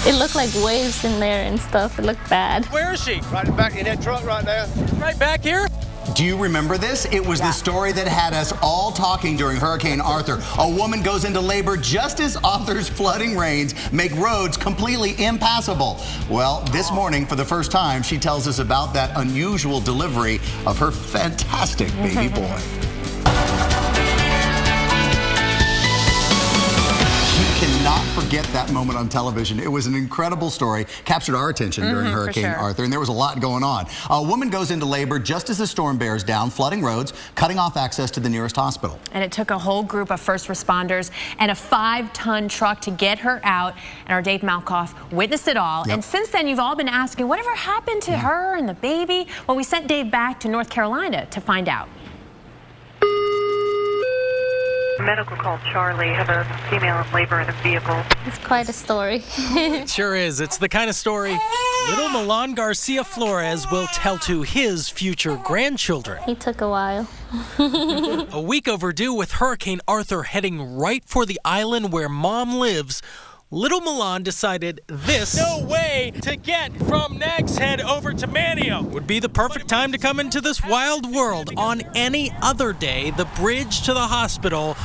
It looked like waves in there and stuff. It looked bad. Where is she? Right back in that truck right there. Right back here? Do you remember this? It was the story that had us all talking during Hurricane Arthur. A woman goes into labor just as Arthur's flooding rains make roads completely impassable. Well, this morning, for the first time, she tells us about that unusual delivery of her fantastic baby boy. Cannot forget that moment on television. It was an incredible story, captured our attention during Hurricane Arthur, and there was a lot going on. A woman goes into labor just as the storm bears down, flooding roads, cutting off access to the nearest hospital. And it took a whole group of first responders and a 5-ton truck to get her out, and our Dave Malkoff witnessed it all. And since then, you've all been asking, whatever happened to her and the baby? Well, we sent Dave back to North Carolina to find out. Medical call Charlie, have a female in labor in a vehicle. It's quite a story. It sure is. It's the kind of story little Milan Garcia Flores will tell to his future grandchildren. He took a while. A week overdue with Hurricane Arthur heading right for the island where Mom lives. Little Milan decided this no way to get from Nags Head over to Manio would be the perfect time to come into this wild world. On any other day, the bridge to the hospital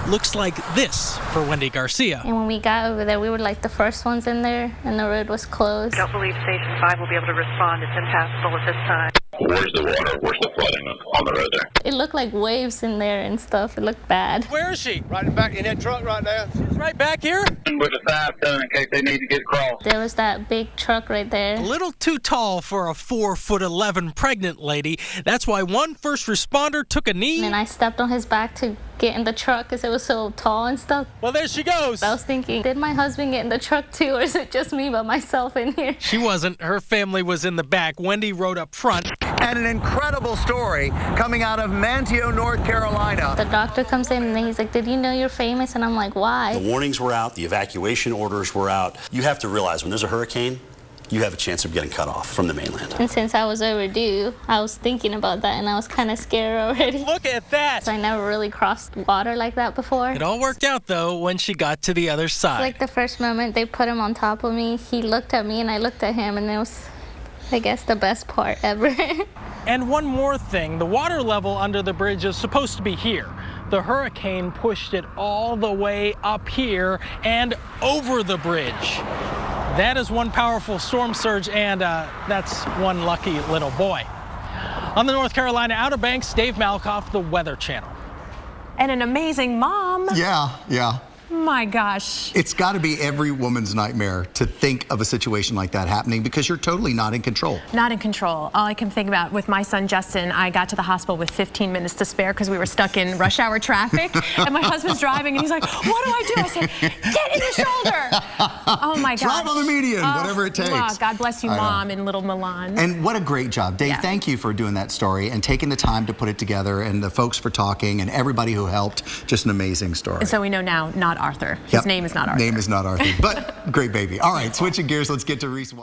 looks like this for Wendy Garcia. And when we got over there, we were like the first ones in there, and the road was closed. I don't believe Station 5 will be able to respond. It's impassable at this time. Where's the water? Where's the flooding on the road there? It looked like waves in there and stuff. It looked bad. Where is she? Right back in that truck right there. She's right back here? With a 5-ton in case they need to get across. There was that big truck right there. A little too tall for a 4'11" pregnant lady. That's why one first responder took a knee. And I stepped on his back to get in the truck because it was so tall and stuff. Well, there she goes. I was thinking, did my husband get in the truck too, or is it just me by myself in here? She wasn't. Her family was in the back. Wendy rode up front. And an incredible story coming out of Manteo, North Carolina. The doctor comes in and he's like, did you know you're famous? And I'm like, why? The warnings were out, the evacuation orders were out. You have to realize when there's a hurricane, you have a chance of getting cut off from the mainland. And since I was overdue, I was thinking about that and I was kind of scared already. Look at that. I never really crossed water like that before. It all worked out, though, when she got to the other side. It's like the first moment they put him on top of me, he looked at me and I looked at him, and it was, I guess, the best part ever. And one more thing, the water level under the bridge is supposed to be here. The hurricane pushed it all the way up here and over the bridge. That is one powerful storm surge, and that's one lucky little boy. On the North Carolina Outer Banks, Dave Malkoff, the Weather Channel. And an amazing mom. Yeah. My gosh. It's got to be every woman's nightmare to think of a situation like that happening because you're totally not in control. Not in control. All I can think about with my son Justin, I got to the hospital with 15 minutes to spare because we were stuck in rush hour traffic. And my husband's driving and he's like, what do I do? I said, get in the shoulder. Oh my God. Drive on the median, whatever it takes. Wow, God bless you, Mom, and little Milan. And what a great job. Dave, thank you for doing that story and taking the time to put it together, and the folks for talking and everybody who helped. Just an amazing story. And so we know now, not Arthur. His name is not Arthur. Name is not Arthur, but great baby. All right, switching gears, let's get to Reese.